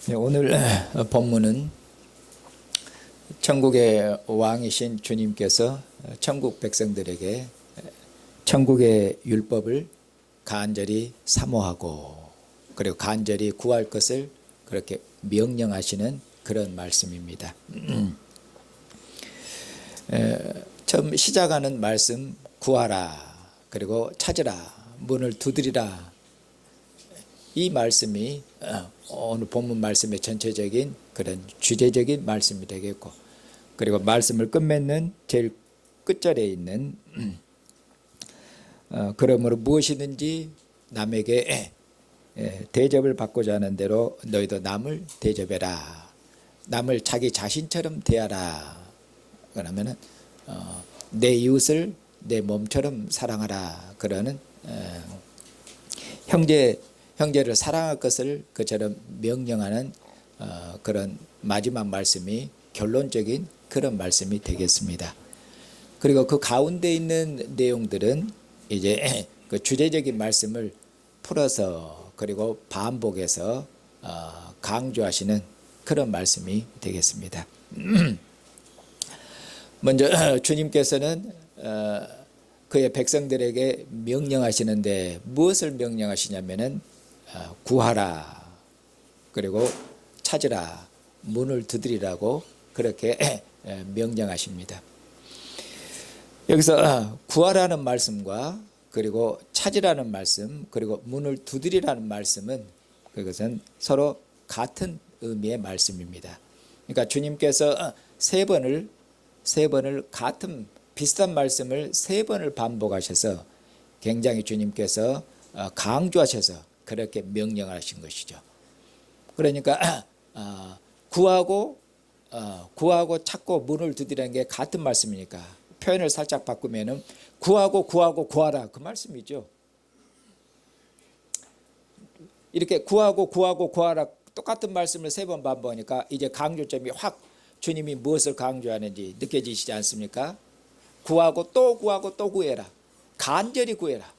네, 오늘 본문은 천국의 왕이신 주님께서 천국 백성들에게 천국의 율법을 간절히 사모하고 그리고 간절히 구할 것을 그렇게 명령하시는 그런 말씀입니다. 처음 시작하는 말씀, 구하라 그리고 찾으라 문을 두드리라, 이 말씀이 오늘 본문 말씀의 전체적인 그런 주제적인 말씀이 되겠고, 그리고 말씀을 끝맺는 제일 끝절에 있는 그러므로 무엇이든지 남에게 대접을 받고자 하는 대로 너희도 남을 대접해라, 남을 자기 자신처럼 대하라. 그러면은 내 이웃을 내 몸처럼 사랑하라. 그러는 형제를 사랑할 것을 그처럼 명령하는 그런 마지막 말씀이 결론적인 그런 말씀이 되겠습니다. 그리고 그 가운데 있는 내용들은 이제 그 주제적인 말씀을 풀어서 그리고 반복해서 강조하시는 그런 말씀이 되겠습니다. 먼저 주님께서는 그의 백성들에게 명령하시는데 무엇을 명령하시냐면은 구하라 그리고 찾으라 문을 두드리라고 그렇게 명령하십니다. 여기서 구하라는 말씀과 그리고 찾으라는 말씀 그리고 문을 두드리라는 말씀은 그것은 서로 같은 의미의 말씀입니다. 그러니까 주님께서 세 번을 같은 비슷한 말씀을 세 번을 반복하셔서 굉장히 주님께서 강조하셔서 그렇게 명령하신 것이죠. 그러니까 구하고 찾고 문을 두드리는 게 같은 말씀이니까 표현을 살짝 바꾸면은 구하라 그 말씀이죠. 이렇게 구하라 똑같은 말씀을 세 번 반복하니까 이제 강조점이 확 주님이 무엇을 강조하는지 느껴지시지 않습니까? 구하고 또 구해라. 간절히 구해라.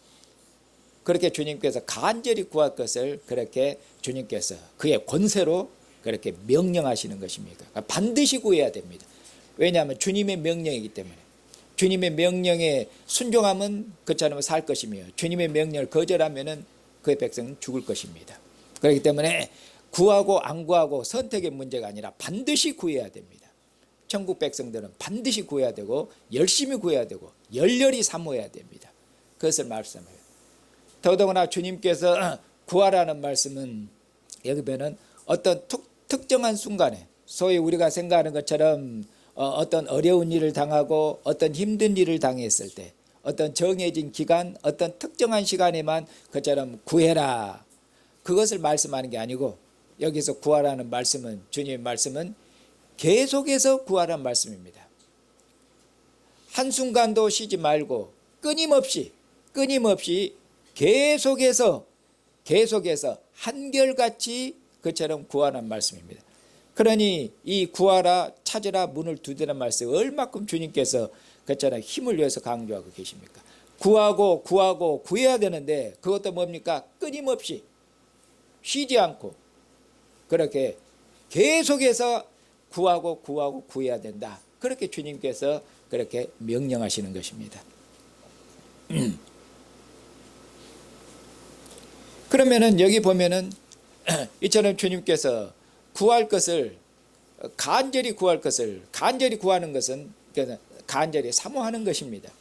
그렇게 주님께서 간절히 구할 것을 그렇게 주님께서 그의 권세로 그렇게 명령하시는 것입니다. 반드시 구해야 됩니다. 왜냐하면 주님의 명령이기 때문에. 주님의 명령에 순종하면 그처럼 살 것이며 주님의 명령을 거절하면 그의 백성은 죽을 것입니다. 그렇기 때문에 구하고 안 구하고 선택의 문제가 아니라 반드시 구해야 됩니다. 천국 백성들은 반드시 구해야 되고 열심히 구해야 되고 열렬히 사모해야 됩니다. 그것을 말씀해요. 더더구나 주님께서 구하라는 말씀은 여기 보면 어떤 특정한 순간에 소위 우리가 생각하는 것처럼 어떤 어려운 일을 당하고 어떤 힘든 일을 당했을 때 어떤 정해진 기간 어떤 특정한 시간에만 그처럼 구해라 그것을 말씀하는 게 아니고 여기서 구하라는 말씀은 주님의 말씀은 계속해서 구하라는 말씀입니다. 한순간도 쉬지 말고 끊임없이 계속해서 한결같이 그처럼 구하라는 말씀입니다. 그러니 이 구하라 찾으라 문을 두드리는 말씀 얼마큼 주님께서 그처럼 힘을 내서 강조하고 계십니까? 구하고 구해야 되는데 그것도 뭡니까? 끊임없이 쉬지 않고 그렇게 계속해서 구하고 구해야 된다. 그렇게 주님께서 그렇게 명령하시는 것입니다. 그러면은 여기 보면은 이처럼 주님께서 구할 것을 간절히 구하는 것은 간절히 사모하는 것입니다.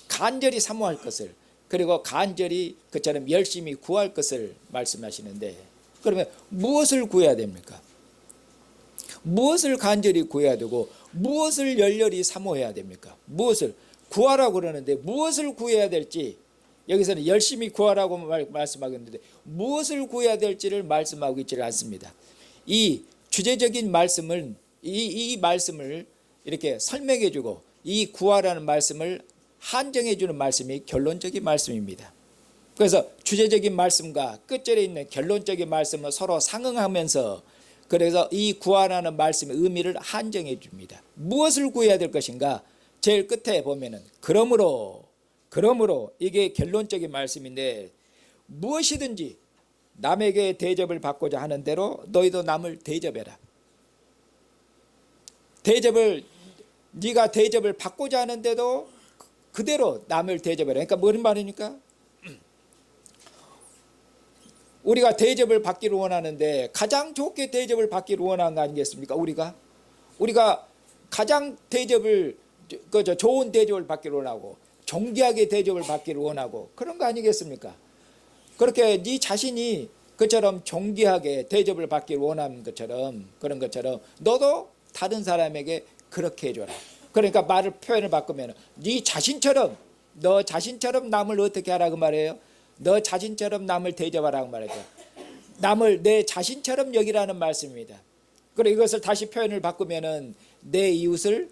간절히 사모할 것을 그리고 간절히 그처럼 열심히 구할 것을 말씀하시는데 그러면 무엇을 구해야 됩니까? 무엇을 간절히 구해야 되고 무엇을 열렬히 사모해야 됩니까? 무엇을 구하라고 그러는데 무엇을 구해야 될지 여기서는 열심히 구하라고 말씀하고 있는데 무엇을 구해야 될지를 말씀하고 있지를 않습니다. 이 주제적인 말씀을 이 말씀을 이렇게 설명해 주고 이 구하라는 말씀을 한정해 주는 말씀이 결론적인 말씀입니다. 그래서 주제적인 말씀과 끝절에 있는 결론적인 말씀을 서로 상응하면서 그래서 이 구하라는 말씀의 의미를 한정해 줍니다. 무엇을 구해야 될 것인가? 제일 끝에 보면은 그러므로 이게 결론적인 말씀인데 무엇이든지 남에게 대접을 받고자 하는 대로 너희도 남을 대접해라. 네가 대접을 받고자 하는데도 그대로 남을 대접해라. 그러니까 무슨 말입니까? 우리가 대접을 받기를 원하는데 가장 좋게 대접을 받기를 원하는 거 아니겠습니까? 우리가 가장 대접을 좋은 대접을 받기를 원하고 존귀하게 대접을 받기를 원하고 그런 거 아니겠습니까? 그렇게 네 자신이 그처럼 존귀하게 대접을 받기를 원하는 것처럼 그런 것처럼 너도 다른 사람에게 그렇게 해줘라. 그러니까 표현을 바꾸면 네 자신처럼 너 자신처럼 남을 어떻게 하라고 말해요? 너 자신처럼 남을 대접하라고 말해요. 남을 내 자신처럼 여기라는 말씀입니다. 그리고 이것을 다시 표현을 바꾸면은 내 이웃을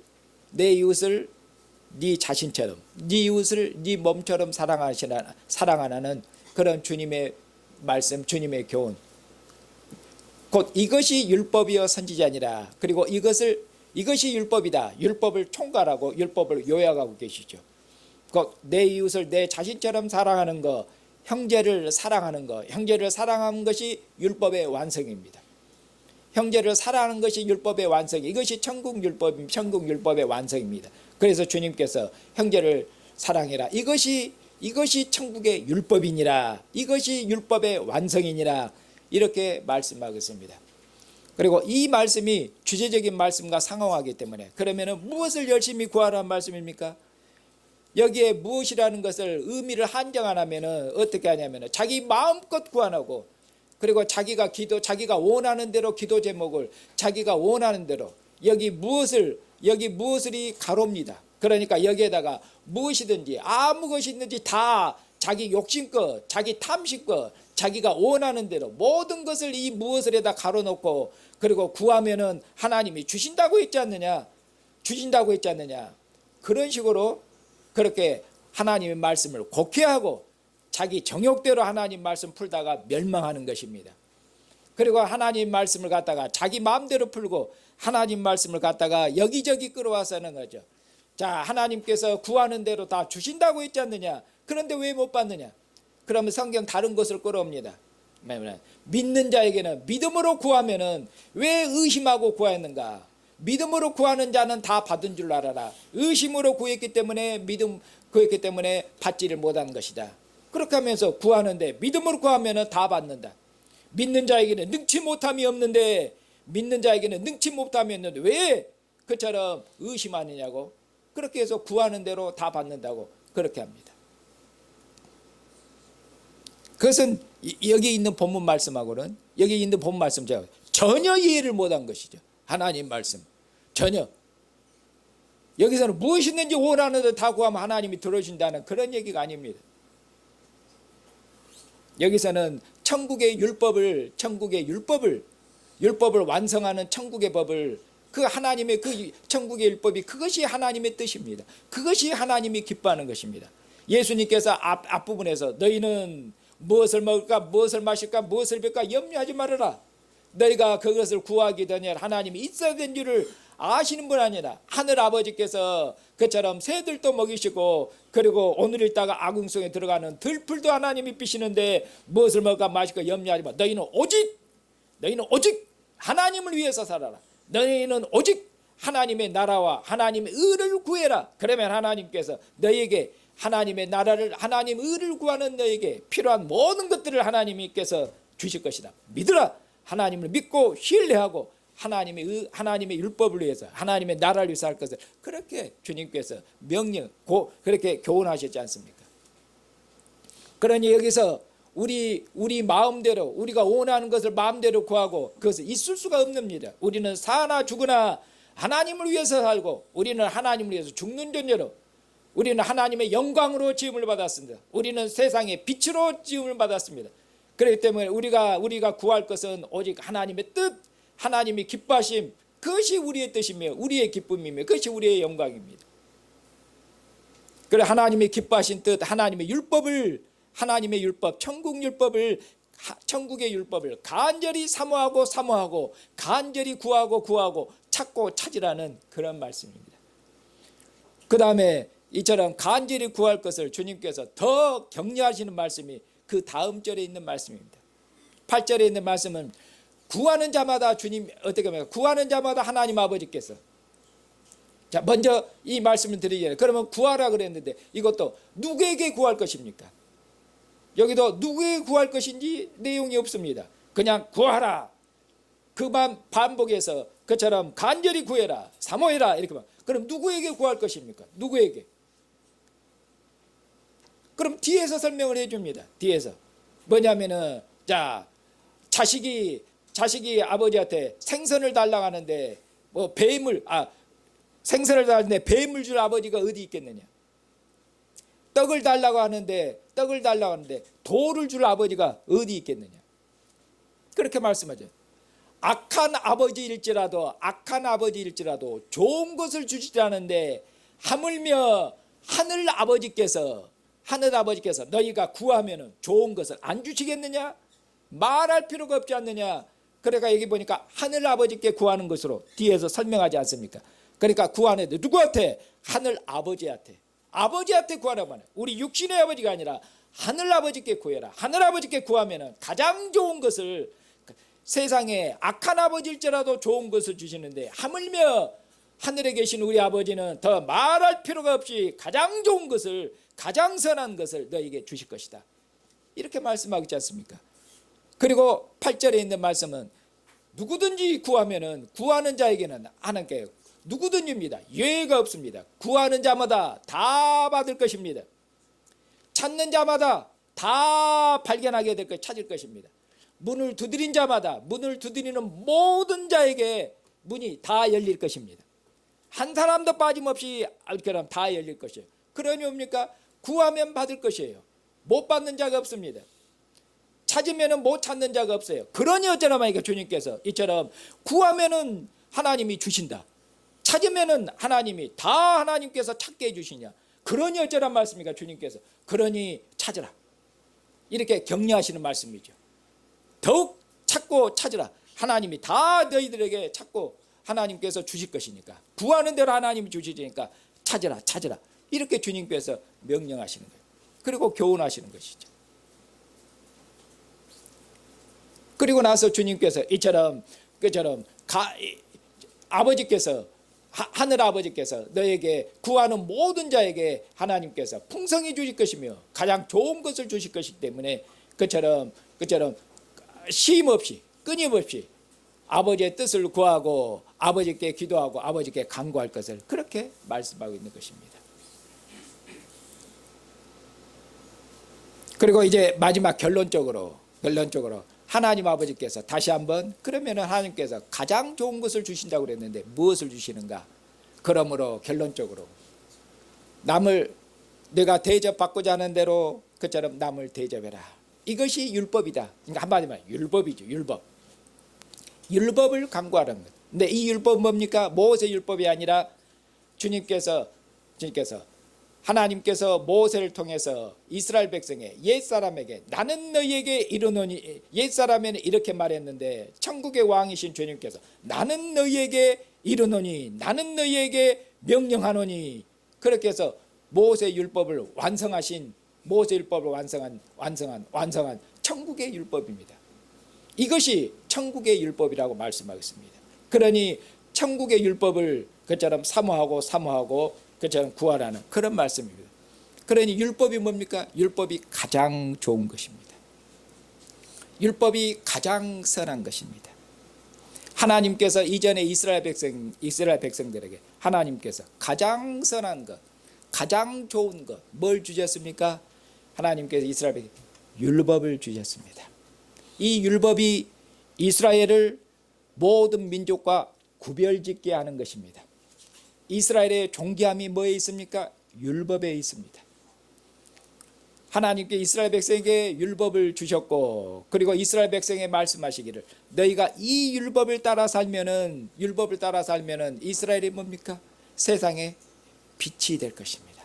네 자신처럼, 네 이웃을 네 몸처럼 사랑하는 그런 주님의 말씀, 주님의 교훈. 곧 이것이 율법이요 선지자니라. 그리고 이것이 율법이다. 율법을 총괄하고 율법을 요약하고 계시죠. 곧 내 이웃을 내 자신처럼 사랑하는 것, 형제를 사랑하는 것, 형제를 사랑하는 것이 율법의 완성입니다. 형제를 사랑하는 것이 율법의 완성, 이것이 천국 율법의 완성입니다. 그래서 주님께서 형제를 사랑해라. 이것이 천국의 율법이니라. 이것이 율법의 완성이니라. 이렇게 말씀하고 있습니다. 그리고 이 말씀이 주제적인 말씀과 상응하기 때문에 그러면 무엇을 열심히 구하라는 말씀입니까? 여기에 무엇이라는 것을 의미를 한정 안 하면 어떻게 하냐면 자기 마음껏 구하고 그리고 자기가 원하는 대로 기도 제목을 자기가 원하는 대로 여기 무엇을이 가로입니다. 그러니까 여기에다가 무엇이든지 아무 것이 있는지 다 자기 욕심껏 자기 탐심껏 자기가 원하는 대로 모든 것을 이 무엇을에다 가로놓고 그리고 구하면은 하나님이 주신다고 했지 않느냐 그런 식으로 그렇게 하나님의 말씀을 곡해하고 자기 정욕대로 하나님 말씀 풀다가 멸망하는 것입니다. 그리고 하나님 말씀을 갖다가 자기 마음대로 풀고 하나님 말씀을 갖다가 여기저기 끌어와서 하는 거죠. 자, 하나님께서 구하는 대로 다 주신다고 했지 않느냐. 그런데 왜 못 받느냐. 그러면 성경 다른 것을 끌어옵니다. 믿는 자에게는 믿음으로 구하면은 왜 의심하고 구했는가. 믿음으로 구하는 자는 다 받은 줄 알아라. 의심으로 구했기 때문에 받지를 못한 것이다. 그렇게 하면서 구하는데 믿음으로 구하면 다 받는다. 믿는 자에게는 능치 못함이 없는데 왜 그처럼 의심하느냐고. 그렇게 해서 구하는 대로 다 받는다고 그렇게 합니다. 그것은 여기 있는 본문 말씀하고는 제가 전혀 이해를 못한 것이죠. 하나님 말씀 전혀. 여기서는 무엇이 있는지 원하는 대로 다 구하면 하나님이 들어주신다는 그런 얘기가 아닙니다. 여기서는 천국의 율법을 완성하는 천국의 법을 그 하나님의 그 천국의 율법이 그것이 하나님의 뜻입니다. 그것이 하나님이 기뻐하는 것입니다. 예수님께서 앞부분에서 너희는 무엇을 먹을까 무엇을 마실까 무엇을 입을까 염려하지 말아라. 너희가 그것을 구하기 전에 하나님이 있어야 된 줄을 아시는 분 아니라 하늘 아버지께서 그처럼 새들도 먹이시고 그리고 오늘 있다가 아궁성에 들어가는 들풀도 하나님이 피시는데 무엇을 먹을까 마실까 염려하지 마. 너희는 오직 하나님을 위해서 살아라. 너희는 오직 하나님의 나라와 하나님의 의를 구해라. 그러면 하나님께서 너희에게 하나님의 나라를 하나님 의를 구하는 너희에게 필요한 모든 것들을 하나님께서 주실 것이다. 믿으라. 하나님을 믿고 신뢰하고 하나님의 율법을 위해서 하나님의 나라를 위해서 할 것을 그렇게 주님께서 그렇게 교훈하셨지 않습니까? 그러니 여기서 우리 마음대로 우리가 원하는 것을 마음대로 구하고 그것을 있을 수가 없습니다. 우리는 사나 죽으나 하나님을 위해서 살고 우리는 하나님을 위해서 죽는 존재로 우리는 하나님의 영광으로 지음을 받았습니다. 우리는 세상의 빛으로 지음을 받았습니다. 그렇기 때문에 우리가 구할 것은 오직 하나님의 뜻, 하나님의 기뻐하심, 그것이 우리의 뜻이며 우리의 기쁨이며 그것이 우리의 영광입니다. 그래 하나님의 기뻐하신 뜻, 하나님의 율법, 천국의 율법을 간절히 사모하고 간절히 구하고 찾고 찾으라는 그런 말씀입니다. 그 다음에 이처럼 간절히 구할 것을 주님께서 더 격려하시는 말씀이 그 다음 절에 있는 말씀입니다. 8절에 있는 말씀은 구하는 자마다 주님 어떻게 합니까? 구하는 자마다 하나님 아버지께서. 자, 먼저 이 말씀을 드리잖아요. 그러면 구하라 그랬는데 이것도 누구에게 구할 것입니까? 여기도 누구에게 구할 것인지 내용이 없습니다. 그냥 구하라. 그만 반복해서 그처럼 간절히 구해라, 사모해라 이렇게 말. 그럼 누구에게 구할 것입니까? 누구에게? 그럼 뒤에서 설명을 해줍니다. 뒤에서 뭐냐면은 자 자식이 아버지한테 생선을 달라고 하는데 뭐 생선을 달라는데 뱀을 줄 아버지가 어디 있겠느냐? 떡을 달라고 하는데 돌을 줄 아버지가 어디 있겠느냐? 그렇게 말씀하죠. 악한 아버지일지라도 좋은 것을 주시지 않은데 하물며 하늘 아버지께서 너희가 구하면 좋은 것을 안 주시겠느냐? 말할 필요가 없지 않느냐? 그러니까 여기 보니까 하늘 아버지께 구하는 것으로 뒤에서 설명하지 않습니까? 그러니까 구하는데 누구한테? 하늘 아버지한테 구하라고 하네. 우리 육신의 아버지가 아니라 하늘 아버지께 구해라. 하늘 아버지께 구하면 가장 좋은 것을, 세상에 악한 아버지일지라도 좋은 것을 주시는데 하물며 하늘에 계신 우리 아버지는 더 말할 필요가 없이 가장 좋은 것을, 가장 선한 것을 너에게 주실 것이다. 이렇게 말씀하고 있지 않습니까? 그리고 8절에 있는 말씀은 누구든지 구하면은 구하는 자에게는 하나님께 누구든지입니다. 예외가 없습니다. 구하는 자마다 다 받을 것입니다. 찾는 자마다 다 발견하게 될 것, 찾을 것입니다. 문을 두드린 자마다, 문을 두드리는 모든 자에게 문이 다 열릴 것입니다. 한 사람도 빠짐없이 그럼 다 열릴 것이에요. 그러니 뭡니까? 구하면 받을 것이에요. 못 받는 자가 없습니다. 찾으면 못 찾는 자가 없어요. 그러니 어쩌라마니까 주님께서 이처럼 구하면은 하나님이 주신다, 찾으면은 하나님께서 찾게 해주시냐. 그러니 어쩌란 말씀입니까? 주님께서 그러니 찾으라, 이렇게 격려하시는 말씀이죠. 더욱 찾고 찾으라. 하나님이 다 너희들에게 찾고 하나님께서 주실 것이니까, 구하는 대로 하나님이 주시니까 찾으라 이렇게 주님께서 명령하시는 거예요. 그리고 교훈하시는 것이죠. 그리고 나서 주님께서 이처럼 아버지께서, 하늘 아버지께서 너에게 구하는 모든 자에게 하나님께서 풍성히 주실 것이며 가장 좋은 것을 주실 것이기 때문에 그처럼 쉼 없이 끊임없이 아버지의 뜻을 구하고 아버지께 기도하고 아버지께 간구할 것을 그렇게 말씀하고 있는 것입니다. 그리고 이제 마지막 결론적으로 하나님 아버지께서 다시 한번, 그러면 하나님께서 가장 좋은 것을 주신다고 그랬는데 무엇을 주시는가? 그러므로 결론적으로 남을 내가 대접받고자 하는 대로 그처럼 남을 대접해라. 이것이 율법이다. 그러니까 한마디로 말하면 율법이죠. 율법을 강구하는 것. 근데 이 율법은 뭡니까? 모세 율법이 아니라 주님께서 하나님께서 모세를 통해서 이스라엘 백성의 옛사람에게 나는 너희에게 이르노니, 옛사람에는 이렇게 말했는데 천국의 왕이신 주님께서 나는 너희에게 이르노니, 나는 너희에게 명령하노니, 그렇게 해서 모세 율법을 완성한 천국의 율법입니다. 이것이 천국의 율법이라고 말씀하겠습니다. 그러니 천국의 율법을 그처럼 사모하고 그처럼 구하라는 그런 말씀입니다. 그러니 율법이 뭡니까? 율법이 가장 좋은 것입니다. 율법이 가장 선한 것입니다. 하나님께서 이전에 이스라엘 백성들에게 하나님께서 가장 선한 것, 가장 좋은 것 뭘 주셨습니까? 하나님께서 이스라엘 백성에게 율법을 주셨습니다. 이 율법이 이스라엘을 모든 민족과 구별짓게 하는 것입니다. 이스라엘의 존귀함이 뭐에 있습니까? 율법에 있습니다. 하나님께 이스라엘 백성에게 율법을 주셨고, 그리고 이스라엘 백성에 말씀하시기를 너희가 이 율법을 따라 살면은 이스라엘이 뭡니까? 세상의 빛이 될 것입니다.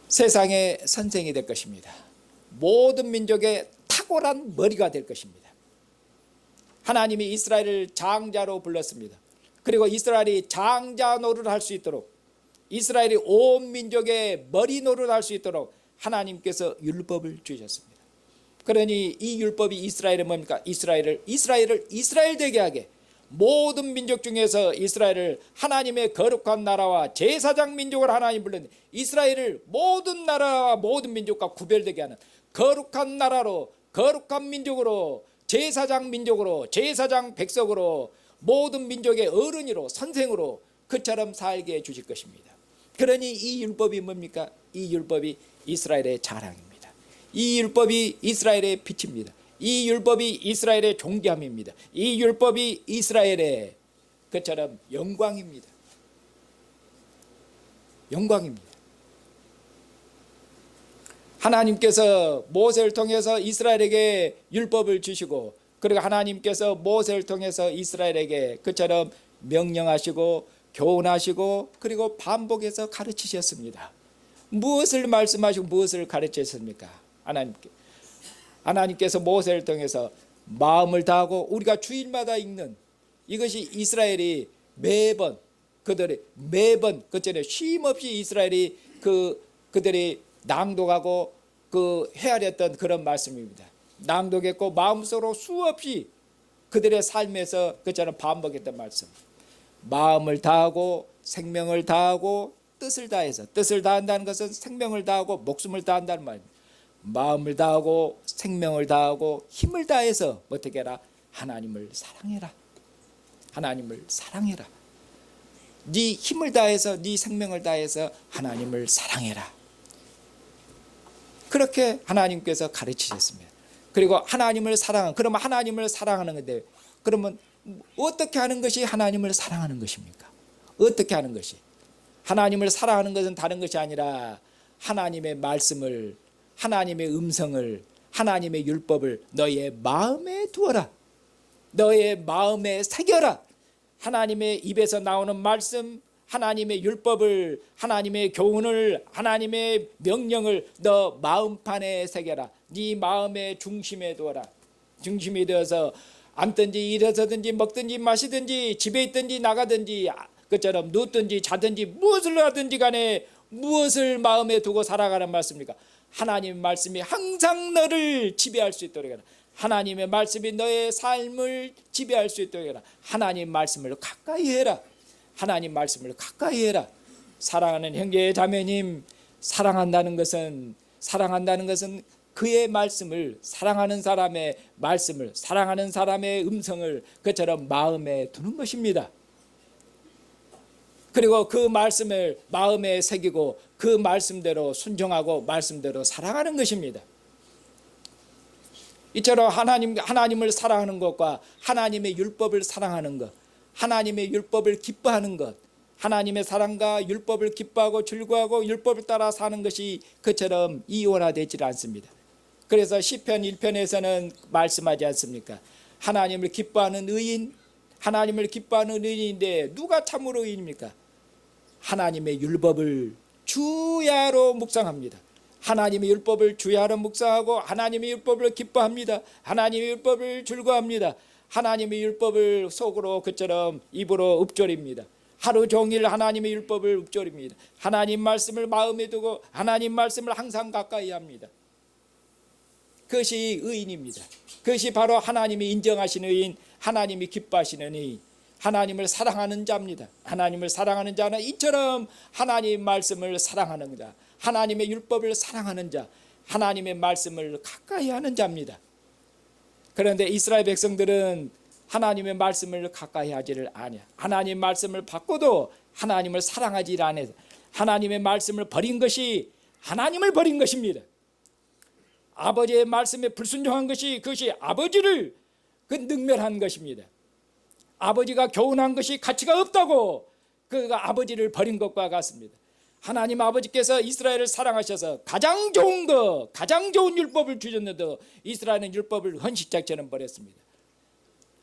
세상의 선생이 될 것입니다. 모든 민족의 탁월한 머리가 될 것입니다. 하나님이 이스라엘을 장자로 불렀습니다. 그리고 이스라엘이 장자 노릇을 할 수 있도록, 이스라엘이 온 민족의 머리 노릇을 할 수 있도록 하나님께서 율법을 주셨습니다. 그러니 이 율법이 이스라엘은 뭡니까? 이스라엘을 이스라엘 되게 하게, 모든 민족 중에서 이스라엘을 하나님의 거룩한 나라와 제사장 민족을 하나님 불렀는데 이스라엘을 모든 나라와 모든 민족과 구별되게 하는 거룩한 나라로, 거룩한 민족으로, 제사장 민족으로, 제사장 백성으로, 모든 민족의 어른이로, 선생으로 그처럼 살게 해 주실 것입니다. 그러니 이 율법이 뭡니까? 이 율법이 이스라엘의 자랑입니다. 이 율법이 이스라엘의 빛입니다. 이 율법이 이스라엘의 존귀함입니다. 이 율법이 이스라엘의 그처럼 영광입니다. 영광입니다. 하나님께서 모세를 통해서 이스라엘에게 율법을 주시고, 그리고 하나님께서 모세를 통해서 이스라엘에게 그처럼 명령하시고 교훈하시고 그리고 반복해서 가르치셨습니다. 무엇을 말씀하시고 무엇을 가르치셨습니까? 하나님께서 모세를 통해서 마음을 다하고, 우리가 주일마다 읽는 이것이 이스라엘이 매번 그들이 매번 그전에 쉼없이 이스라엘이 그들이 낭독하고 헤아렸던 그런 말씀입니다. 낭독했고 마음속으로 수없이 그들의 삶에서 그처럼 반복했던 말씀. 마음을 다하고 생명을 다하고 뜻을 다해서, 뜻을 다한다는 것은 생명을 다하고 목숨을 다한다는 말입니다. 마음을 다하고 생명을 다하고 힘을 다해서 어떻게 해라? 하나님을 사랑해라. 하나님을 사랑해라. 네 힘을 다해서, 네 생명을 다해서 하나님을 사랑해라. 그렇게 하나님께서 가르치셨습니다. 그리고 하나님을 사랑하는, 그러면 하나님을 사랑하는 건데, 그러면 어떻게 하는 것이 하나님을 사랑하는 것입니까? 어떻게 하는 것이? 하나님을 사랑하는 것은 다른 것이 아니라 하나님의 말씀을, 하나님의 음성을, 하나님의 율법을 너의 마음에 두어라. 너의 마음에 새겨라. 하나님의 입에서 나오는 말씀, 하나님의 율법을, 하나님의 교훈을, 하나님의 명령을 너 마음판에 새겨라. 네 마음의 중심에 두어라. 중심이 되어서 앉든지 일어서든지 먹든지 마시든지 집에 있든지 나가든지 그처럼 눕든지 자든지 무엇을 하든지 간에 무엇을 마음에 두고 살아가는 말씀입니까? 하나님의 말씀이 항상 너를 지배할 수 있도록 해라. 하나님의 말씀이 너의 삶을 지배할 수 있도록 해라. 하나님 말씀을 가까이 해라. 하나님 말씀을 가까이 해라. 사랑하는 형제 자매님, 사랑한다는 것은 그의 말씀을, 사랑하는 사람의 말씀을, 사랑하는 사람의 음성을 그처럼 마음에 두는 것입니다. 그리고 그 말씀을 마음에 새기고 그 말씀대로 순종하고 말씀대로 사랑하는 것입니다. 이처럼 하나님을 사랑하는 것과 하나님의 율법을 사랑하는 것, 하나님의 율법을 기뻐하는 것, 하나님의 사랑과 율법을 기뻐하고 즐거워하고 율법을 따라 사는 것이 그처럼 이원화되지 않습니다. 그래서 시편 1편에서는 말씀하지 않습니까? 하나님을 기뻐하는 의인, 하나님을 기뻐하는 의인인데 누가 참으로 의인입니까? 하나님의 율법을 주야로 묵상합니다. 하나님의 율법을 주야로 묵상하고 하나님의 율법을 기뻐합니다. 하나님의 율법을 즐거워합니다. 하나님의 율법을 속으로 그처럼 입으로 읊조립니다. 하루 종일 하나님의 율법을 읊조립니다. 하나님 말씀을 마음에 두고 하나님 말씀을 항상 가까이 합니다. 그것이 의인입니다. 그것이 바로 하나님이 인정하시는 의인, 하나님이 기뻐하시는 의인, 하나님을 사랑하는 자입니다. 하나님을 사랑하는 자는 이처럼 하나님 말씀을 사랑하는 자, 하나님의 율법을 사랑하는 자, 하나님의 말씀을 가까이 하는 자입니다. 그런데 이스라엘 백성들은 하나님의 말씀을 가까이 하지를 않아. 하나님 말씀을 받고도 하나님을 사랑하지 않아. 하나님의 말씀을 버린 것이 하나님을 버린 것입니다. 아버지의 말씀에 불순종한 것이, 그것이 아버지를 능멸한 것입니다. 아버지가 교훈한 것이 가치가 없다고 그가 아버지를 버린 것과 같습니다. 하나님 아버지께서 이스라엘을 사랑하셔서 가장 좋은 것, 가장 좋은 율법을 주셨는데 이스라엘은 율법을 헌시짝처럼 버렸습니다.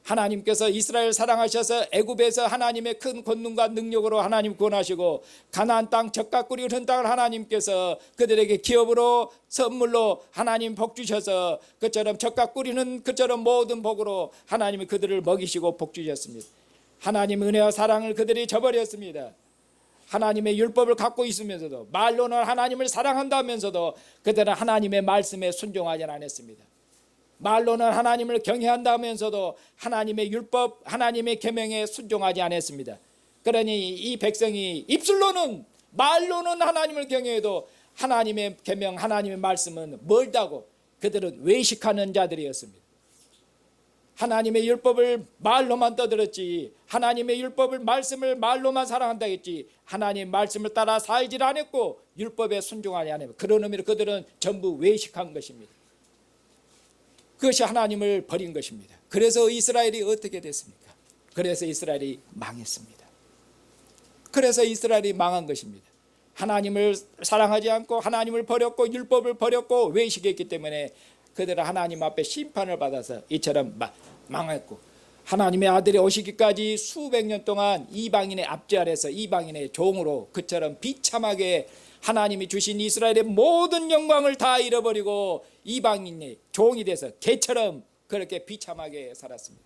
하나님께서 이스라엘 사랑하셔서 애굽에서 하나님의 큰 권능과 능력으로 하나님 구원하시고 가나안 땅 젖과 꿀이 흐르는 땅을 하나님께서 그들에게 기업으로 선물로 하나님 복 주셔서 그처럼 젖과 꿀이는 그처럼 모든 복으로 하나님이 그들을 먹이시고 복 주셨습니다. 하나님의 은혜와 사랑을 그들이 저버렸습니다. 하나님의 율법을 갖고 있으면서도 말로는 하나님을 사랑한다면서도 그들은 하나님의 말씀에 순종하지 않았습니다. 말로는 하나님을 경외한다면서도 하나님의 율법, 하나님의 계명에 순종하지 않았습니다. 그러니 이 백성이 입술로는 말로는 하나님을 경외해도 하나님의 계명, 하나님의 말씀은 멀다고 그들은 외식하는 자들이었습니다. 하나님의 율법을 말로만 떠들었지, 하나님의 율법을 말씀을 말로만 사랑한다 했지, 하나님의 말씀을 따라 살질 않았고 율법에 순종하지 않았고, 그런 의미로 그들은 전부 외식한 것입니다. 그것이 하나님을 버린 것입니다. 그래서 이스라엘이 어떻게 됐습니까? 그래서 이스라엘이 망했습니다. 그래서 이스라엘이 망한 것입니다. 하나님을 사랑하지 않고 하나님을 버렸고 율법을 버렸고 외식했기 때문에 그들은 하나님 앞에 심판을 받아서 이처럼 망했고, 하나님의 아들이 오시기까지 수백 년 동안 이방인의 압제 아래서 이방인의 종으로 그처럼 비참하게 하나님이 주신 이스라엘의 모든 영광을 다 잃어버리고 이방인의 종이 돼서 개처럼 그렇게 비참하게 살았습니다.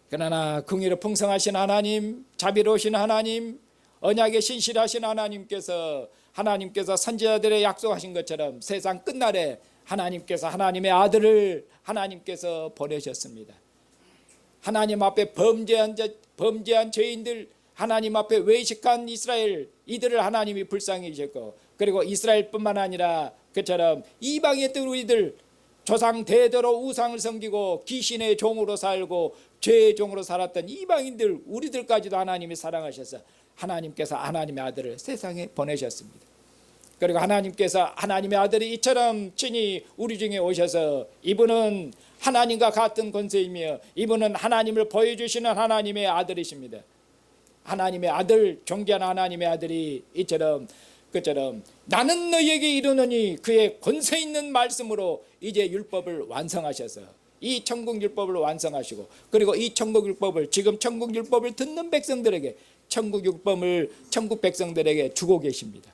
그러나 긍휼이 풍성하신 하나님, 자비로우신 하나님, 언약에 신실하신 하나님께서 선지자들의 약속하신 것처럼 세상 끝날에 하나님께서 하나님의 아들을 하나님께서 보내셨습니다. 하나님 앞에 범죄한 죄인들, 하나님 앞에 외식한 이스라엘, 이들을 하나님이 불쌍히 여기셨고, 그리고 이스라엘뿐만 아니라 그처럼 이방의 우리들, 조상 대대로 우상을 섬기고 귀신의 종으로 살고 죄의 종으로 살았던 이방인들, 우리들까지도 하나님이 사랑하셔서 하나님께서 하나님의 아들을 세상에 보내셨습니다. 그리고 하나님께서 하나님의 아들이 이처럼 친히 우리 중에 오셔서 이분은 하나님과 같은 권세이며 이분은 하나님을 보여주시는 하나님의 아들이십니다. 하나님의 아들, 존귀한 하나님의 아들이 이처럼 그처럼 나는 너희에게 이르노니 그의 권세 있는 말씀으로 이제 율법을 완성하셔서 이 천국 율법을 완성하시고, 그리고 이 천국 율법을 지금 천국 율법을 듣는 백성들에게 천국 율법을 천국 백성들에게 주고 계십니다.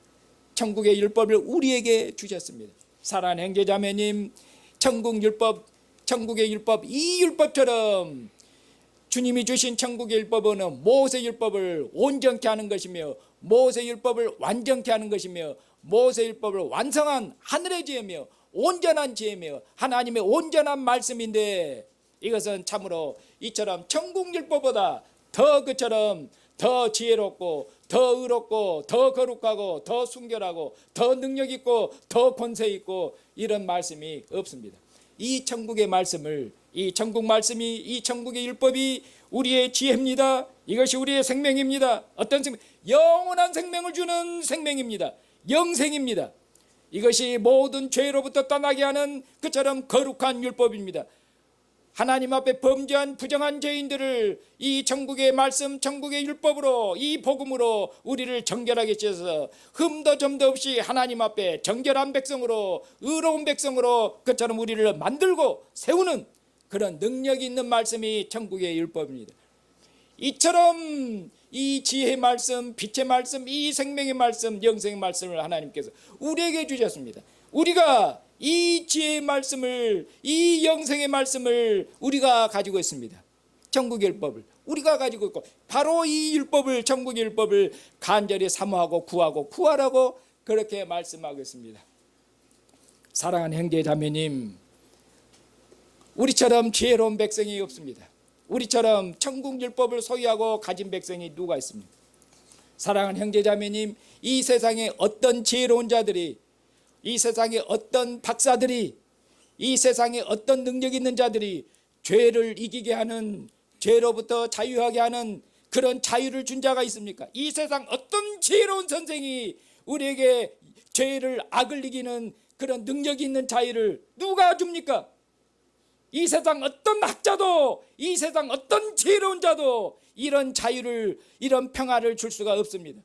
천국의 율법을 우리에게 주셨습니다. 사랑하는 형제자매님, 천국 율법, 천국의 율법, 이 율법처럼 주님이 주신 천국의 율법은 모세 율법을 온전케 하는 것이며 모세 율법을 완전케 하는 것이며 모세 율법을 완성한 하늘의 지혜며 온전한 지혜며 하나님의 온전한 말씀인데, 이것은 참으로 이처럼 천국 율법보다 더 그처럼 더 지혜롭고 더 의롭고 더 거룩하고 더 순결하고 더 능력 있고 더 권세 있고 이런 말씀이 없습니다. 이 천국의 말씀을, 이 천국 말씀이, 이 천국의 율법이 우리의 지혜입니다. 이것이 우리의 생명입니다. 어떤 생명? 영원한 생명을 주는 생명입니다. 영생입니다. 이것이 모든 죄로부터 떠나게 하는 그처럼 거룩한 율법입니다. 하나님 앞에 범죄한 부정한 죄인들을 이 천국의 말씀, 천국의 율법으로, 이 복음으로 우리를 정결하게 찢어서 흠도 점도 없이 하나님 앞에 정결한 백성으로, 의로운 백성으로 그처럼 우리를 만들고 세우는 그런 능력이 있는 말씀이 천국의 율법입니다. 이처럼 이 지혜의 말씀, 빛의 말씀, 이 생명의 말씀, 영생의 말씀을 하나님께서 우리에게 주셨습니다. 우리가 이 지혜의 말씀을, 이 영생의 말씀을 우리가 가지고 있습니다. 천국의 율법을 우리가 가지고 있고, 바로 이 율법을, 천국의 율법을 간절히 사모하고 구하고 구하라고 그렇게 말씀하고 있습니다. 사랑하는 형제 자매님, 우리처럼 지혜로운 백성이 없습니다. 우리처럼 천국 율법을 소유하고 가진 백성이 누가 있습니까? 사랑하는 형제 자매님, 이 세상에 어떤 지혜로운 자들이, 이 세상에 어떤 박사들이, 이 세상에 어떤 능력 있는 자들이 죄를 이기게 하는, 죄로부터 자유하게 하는 그런 자유를 준 자가 있습니까? 이 세상 어떤 지혜로운 선생이 우리에게 죄를 악을 이기는 그런 능력이 있는 자유를 누가 줍니까? 이 세상 어떤 학자도, 이 세상 어떤 지혜로운 자도 이런 자유를, 이런 평화를 줄 수가 없습니다.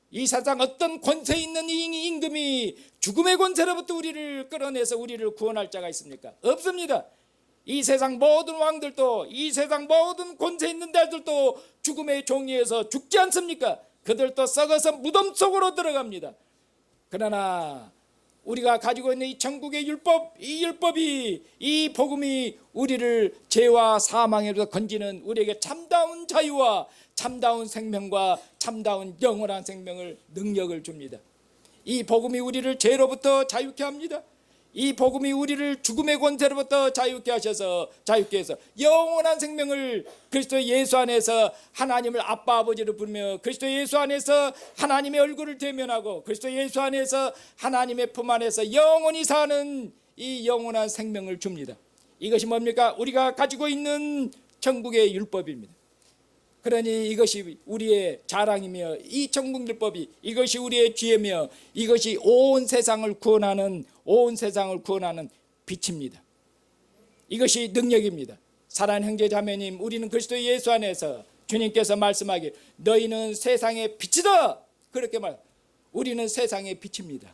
이 세상 어떤 권세 있는 임금이 죽음의 권세로부터 우리를 끌어내서 우리를 구원할 자가 있습니까? 없습니다. 이 세상 모든 왕들도, 이 세상 모든 권세 있는 자들도 죽음의 종이에서 죽지 않습니까? 그들도 썩어서 무덤 속으로 들어갑니다. 그러나 우리가 가지고 있는 이 천국의 율법, 이 율법이, 이 복음이 우리를 죄와 사망에서 건지는 우리에게 참다운 자유와 참다운 생명과 참다운 영원한 생명을, 능력을 줍니다. 이 복음이 우리를 죄로부터 자유케 합니다. 이 복음이 우리를 죽음의 권세로부터 자유케 하셔서 자유케 해서 영원한 생명을 그리스도 예수 안에서 하나님을 아빠 아버지로 부르며 그리스도 예수 안에서 하나님의 얼굴을 대면하고 그리스도 예수 안에서 하나님의 품 안에서 영원히 사는 이 영원한 생명을 줍니다. 이것이 뭡니까? 우리가 가지고 있는 천국의 율법입니다. 그러니 이것이 우리의 자랑이며 이 천국율법이 이것이 우리의 지혜며 이것이 온 세상을 구원하는 빛입니다. 이것이 능력입니다. 사랑하는 형제 자매님, 우리는 그리스도 예수 안에서 주님께서 말씀하기를 너희는 세상의 빛이다 그렇게 말. 우리는 세상의 빛입니다.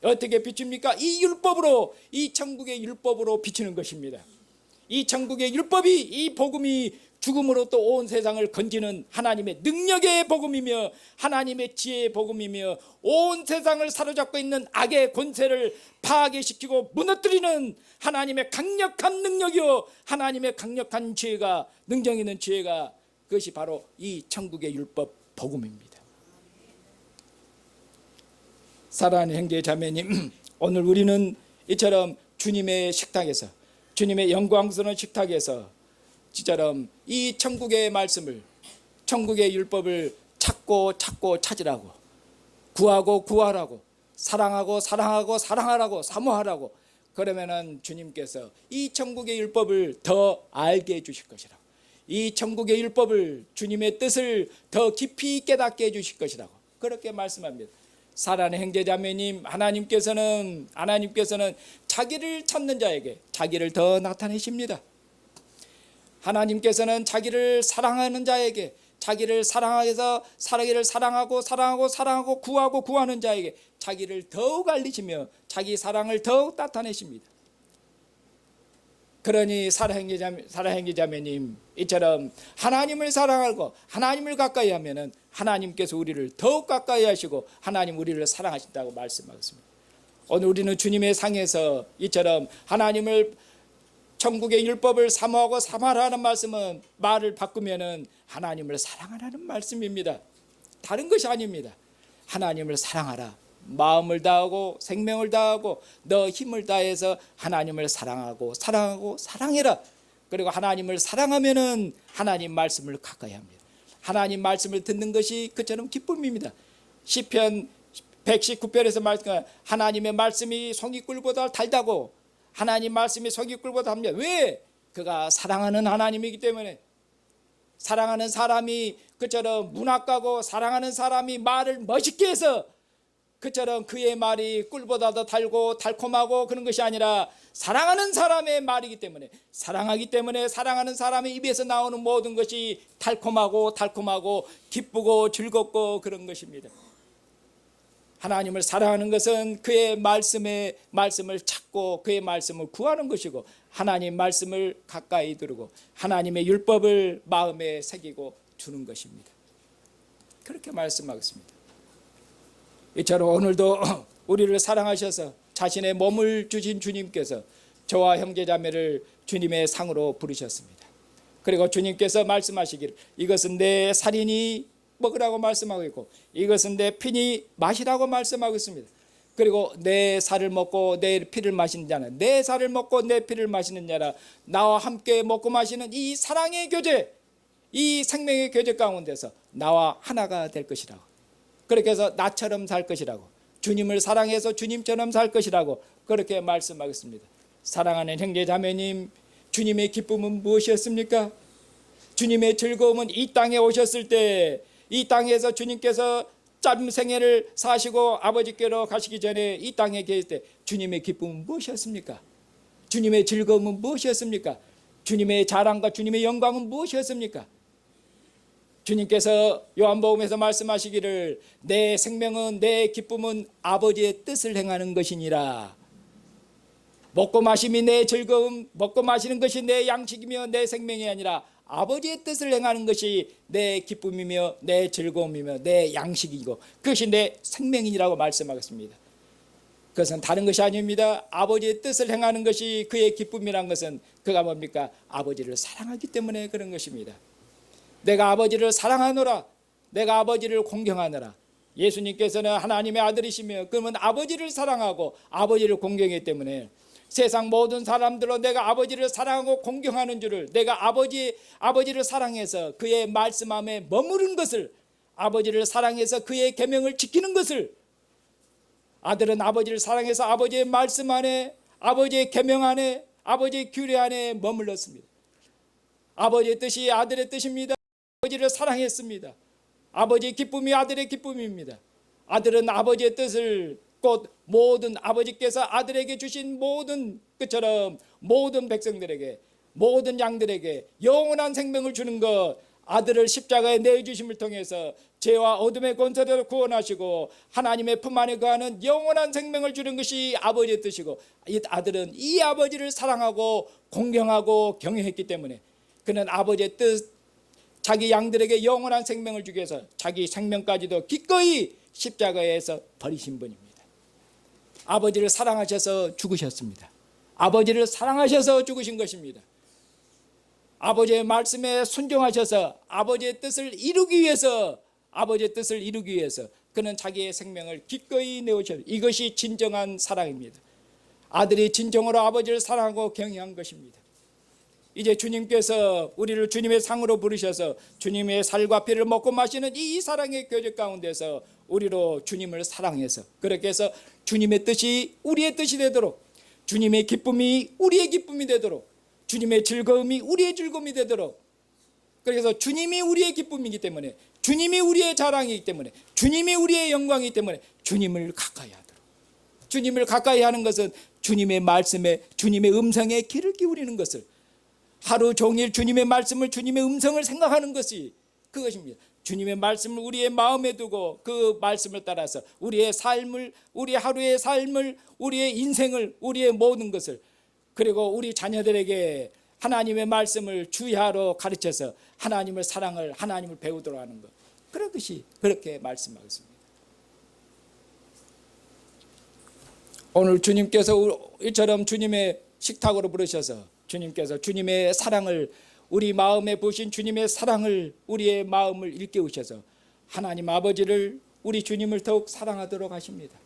어떻게 비춥니까? 이 율법으로, 이 천국의 율법으로 비추는 것입니다. 이 천국의 율법이, 이 복음이 죽음으로 또 온 세상을 건지는 하나님의 능력의 복음이며 하나님의 지혜의 복음이며 온 세상을 사로잡고 있는 악의 권세를 파괴시키고 무너뜨리는 하나님의 강력한 능력이요 하나님의 강력한 지혜가, 능력 있는 지혜가, 그것이 바로 이 천국의 율법 복음입니다. 사랑하는 형제 자매님, 오늘 우리는 이처럼 주님의 식탁에서, 주님의 영광스러운 식탁에서 이처럼 이 천국의 말씀을, 천국의 율법을 찾고 찾으라고, 구하고 구하라고, 사랑하고 사랑하라고, 사모하라고. 그러면은 주님께서 이 천국의 율법을 더 알게 해주실 것이라고, 이 천국의 율법을, 주님의 뜻을 더 깊이 깨닫게 해주실 것이라고 그렇게 말씀합니다. 사랑하는 형제자매님, 하나님께서는 자기를 찾는 자에게 자기를 더 나타내십니다. 하나님께서는 자기를 사랑하는 자에게, 자기를 사랑해서 자기를 사랑하고 구하고 구하는 자에게 자기를 더욱 알리시며 자기 사랑을 더욱 나타내십니다. 그러니 사랑하는 자매님, 이처럼 하나님을 사랑하고 하나님을 가까이 하면은 하나님께서 우리를 더욱 가까이 하시고 하나님 우리를 사랑하신다고 말씀하셨습니다. 오늘 우리는 주님의 상에서 이처럼 하나님을, 천국의 율법을 사모하고 사모하라는 말씀은 말을 바꾸면은 하나님을 사랑하라는 말씀입니다. 다른 것이 아닙니다. 하나님을 사랑하라. 마음을 다하고 생명을 다하고 너 힘을 다해서 하나님을 사랑하고 사랑해라. 그리고 하나님을 사랑하면은 하나님 말씀을 가까이 합니다. 하나님 말씀을 듣는 것이 그처럼 기쁨입니다. 시편 119편에서 말씀하는 하나님의 말씀이 송이꿀보다 달다고, 하나님 말씀이 송이꿀보다 합니다. 왜? 그가 사랑하는 하나님이기 때문에. 사랑하는 사람이 그처럼 문학가고 사랑하는 사람이 말을 멋있게 해서 그처럼 그의 말이 꿀보다 더 달고 달콤하고 그런 것이 아니라 사랑하는 사람의 말이기 때문에, 사랑하기 때문에 사랑하는 사람의 입에서 나오는 모든 것이 달콤하고 기쁘고 즐겁고 그런 것입니다. 하나님을 사랑하는 것은 그의 말씀을 찾고 그의 말씀을 구하는 것이고 하나님 말씀을 가까이 두르고 하나님의 율법을 마음에 새기고 주는 것입니다. 그렇게 말씀하겠습니다. 이처럼 오늘도 우리를 사랑하셔서 자신의 몸을 주신 주님께서 저와 형제자매를 주님의 상으로 부르셨습니다. 그리고 주님께서 말씀하시기를 이것은 내 살이니 먹으라고 말씀하고 있고 이것은 내 피니 마시라고 말씀하고 있습니다. 그리고 내 살을 먹고 내 피를 마시는 자는, 내 살을 먹고 내 피를 마시는 자라 나와 함께 먹고 마시는 이 사랑의 교제, 이 생명의 교제 가운데서 나와 하나가 될 것이라고, 그렇게 해서 나처럼 살 것이라고, 주님을 사랑해서 주님처럼 살 것이라고 그렇게 말씀하겠습니다. 사랑하는 형제자매님, 주님의 기쁨은 무엇이었습니까? 주님의 즐거움은 이 땅에 오셨을 때, 이 땅에서 주님께서 짧은 생애를 사시고 아버지께로 가시기 전에 이 땅에 계실 때 주님의 기쁨은 무엇이었습니까? 주님의 즐거움은 무엇이었습니까? 주님의 자랑과 주님의 영광은 무엇이었습니까? 주님께서 요한복음에서 말씀하시기를 내 생명은, 내 기쁨은 아버지의 뜻을 행하는 것이니라. 먹고 마심이 내 즐거움, 먹고 마시는 것이 내 양식이며 내 생명이 아니라 아버지의 뜻을 행하는 것이 내 기쁨이며 내 즐거움이며 내 양식이고 그것이 내 생명이라고 말씀하겠습니다. 그것은 다른 것이 아닙니다. 아버지의 뜻을 행하는 것이 그의 기쁨이란 것은 그가 뭡니까? 아버지를 사랑하기 때문에 그런 것입니다. 내가 아버지를 사랑하노라, 내가 아버지를 공경하노라, 예수님께서는 하나님의 아들이시며 그러면 아버지를 사랑하고 아버지를 공경했기 때문에 세상 모든 사람들로 내가 아버지를 사랑하고 공경하는 줄을, 내가 아버지를 사랑해서 그의 말씀함에 머무른 것을, 아버지를 사랑해서 그의 계명을 지키는 것을, 아들은 아버지를 사랑해서 아버지의 말씀 안에, 아버지의 계명 안에, 아버지의 규례 안에 머물렀습니다. 아버지의 뜻이 아들의 뜻입니다. 아버지를 사랑했습니다. 아버지의 기쁨이 아들의 기쁨입니다. 아들은 아버지의 뜻을, 곧 모든 아버지께서 아들에게 주신 모든 것처럼 모든 백성들에게, 모든 양들에게 영원한 생명을 주는 것, 아들을 십자가에 내주심을 통해서 죄와 어둠의 권세로 구원하시고 하나님의 품 안에 거하는 영원한 생명을 주는 것이 아버지의 뜻이고, 이 아들은 이 아버지를 사랑하고 공경하고 경외했기 때문에 그는 아버지의 뜻, 자기 양들에게 영원한 생명을 주기 위해서 자기 생명까지도 기꺼이 십자가에서 버리신 분입니다. 아버지를 사랑하셔서 죽으셨습니다. 아버지를 사랑하셔서 죽으신 것입니다. 아버지의 말씀에 순종하셔서 아버지의 뜻을 이루기 위해서, 아버지의 뜻을 이루기 위해서 그는 자기의 생명을 기꺼이 내어주셨습니다. 이것이 진정한 사랑입니다. 아들이 진정으로 아버지를 사랑하고 경외한 것입니다. 이제 주님께서 우리를 주님의 상으로 부르셔서 주님의 살과 피를 먹고 마시는 이 사랑의 교제 가운데서 우리로 주님을 사랑해서, 그렇게 해서 주님의 뜻이 우리의 뜻이 되도록, 주님의 기쁨이 우리의 기쁨이 되도록, 주님의 즐거움이 우리의 즐거움이 되도록, 그래서 주님이 우리의 기쁨이기 때문에, 주님이 우리의 자랑이기 때문에, 주님이 우리의 영광이기 때문에 주님을 가까이 하도록, 주님을 가까이 하는 것은 주님의 말씀에, 주님의 음성에 귀를 기울이는 것을, 하루 종일 주님의 말씀을, 주님의 음성을 생각하는 것이 그것입니다. 주님의 말씀을 우리의 마음에 두고 그 말씀을 따라서 우리의 삶을, 우리 하루의 삶을, 우리의 인생을, 우리의 모든 것을, 그리고 우리 자녀들에게 하나님의 말씀을 주야로 가르쳐서 하나님을 사랑을, 하나님을 배우도록 하는 것, 그런 것이 그렇게 말씀하셨습니다. 오늘 주님께서 이처럼 주님의 식탁으로 부르셔서 주님께서 주님의 사랑을, 우리 마음에 부으신 주님의 사랑을, 우리의 마음을 일깨우셔서 하나님 아버지를, 우리 주님을 더욱 사랑하도록 하십니다.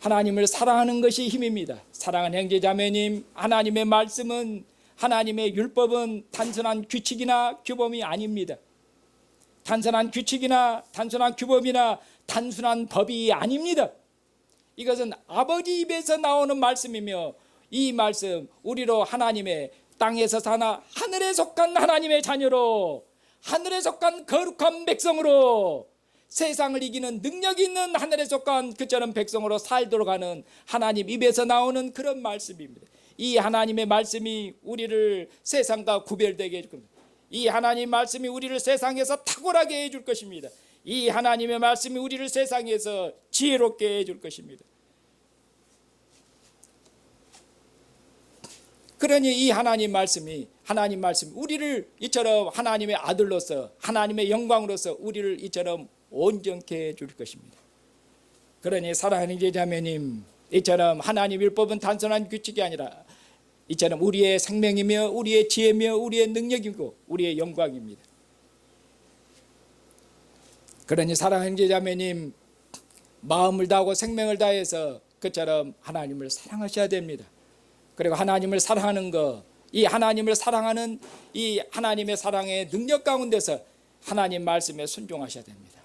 하나님을 사랑하는 것이 힘입니다. 사랑하는 형제자매님, 하나님의 말씀은, 하나님의 율법은 단순한 규칙이나 규범이 아닙니다. 단순한 규칙이나 단순한 규범이나 단순한 법이 아닙니다. 이것은 아버지 입에서 나오는 말씀이며, 이 말씀 우리로 하나님의 땅에서 사나 하늘에 속한 하나님의 자녀로, 하늘에 속한 거룩한 백성으로, 세상을 이기는 능력 있는 하늘에 속한 그처럼 백성으로 살도록 하는 하나님 입에서 나오는 그런 말씀입니다. 이 하나님의 말씀이 우리를 세상과 구별되게 해줄 겁니다. 이 하나님 말씀이 우리를 세상에서 탁월하게 해줄 것입니다. 이 하나님의 말씀이 우리를 세상에서 지혜롭게 해줄 것입니다. 그러니 이 하나님 말씀이 우리를 이처럼 하나님의 아들로서, 하나님의 영광으로서 우리를 이처럼 온전케 해줄 것입니다. 그러니 사랑하는 제자매님, 이처럼 하나님 율법은 단순한 규칙이 아니라 이처럼 우리의 생명이며 우리의 지혜며 우리의 능력이고 우리의 영광입니다. 그러니 사랑하는 제자매님, 마음을 다하고 생명을 다해서 그처럼 하나님을 사랑하셔야 됩니다. 그리고 하나님을 사랑하는 것, 이 하나님을 사랑하는 이 하나님의 사랑의 능력 가운데서 하나님 말씀에 순종하셔야 됩니다.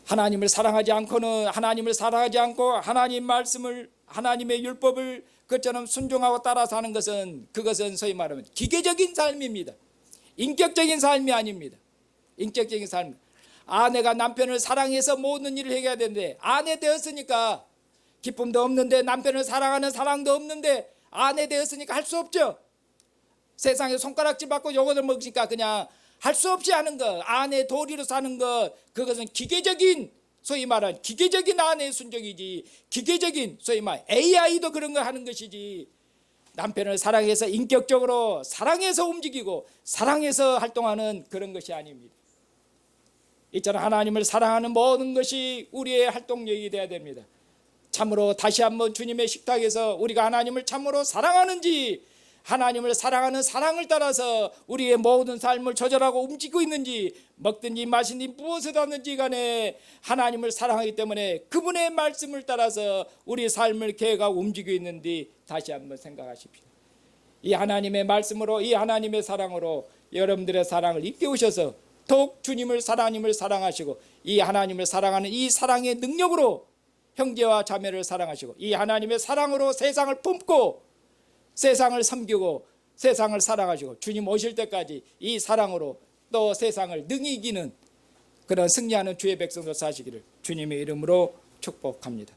하나님을 사랑하지 않고는, 하나님을 사랑하지 않고 하나님 말씀을, 하나님의 율법을 그처럼 순종하고 따라서 하는 것은, 그것은 소위 말하면 기계적인 삶입니다. 인격적인 삶이 아닙니다. 인격적인 삶. 아내가 남편을 사랑해서 모든 일을 해야 되는데, 아내 되었으니까 기쁨도 없는데, 남편을 사랑하는 사랑도 없는데, 아내 되었으니까 할 수 없죠. 세상에 손가락질 받고 요거를 먹으니까 그냥 할 수 없이 하는 것, 아내 도리로 사는 것, 그것은 기계적인, 소위 말하는 기계적인 아내의 순종이지, 기계적인 소위 말 AI도 그런 거 하는 것이지, 남편을 사랑해서 인격적으로 사랑해서 움직이고 사랑해서 활동하는 그런 것이 아닙니다. 이처럼 하나님을 사랑하는 모든 것이 우리의 활동력이 되어야 됩니다. 참으로 다시 한번 주님의 식탁에서 우리가 하나님을 참으로 사랑하는지, 하나님을 사랑하는 사랑을 따라서 우리의 모든 삶을 조절하고 움직이고 있는지, 먹든지 마시든지 무엇을 하든지 간에 하나님을 사랑하기 때문에 그분의 말씀을 따라서 우리 삶을 계획하고 움직이고 있는지 다시 한번 생각하십시오. 이 하나님의 말씀으로, 이 하나님의 사랑으로 여러분들의 사랑을 일깨우셔서 더욱 주님을, 하나님을 사랑하시고 이 하나님을 사랑하는 이 사랑의 능력으로 형제와 자매를 사랑하시고 이 하나님의 사랑으로 세상을 품고 세상을 섬기고 세상을 사랑하시고 주님 오실 때까지 이 사랑으로 또 세상을 능히 이기는 그런 승리하는 주의 백성으로 사시기를 주님의 이름으로 축복합니다.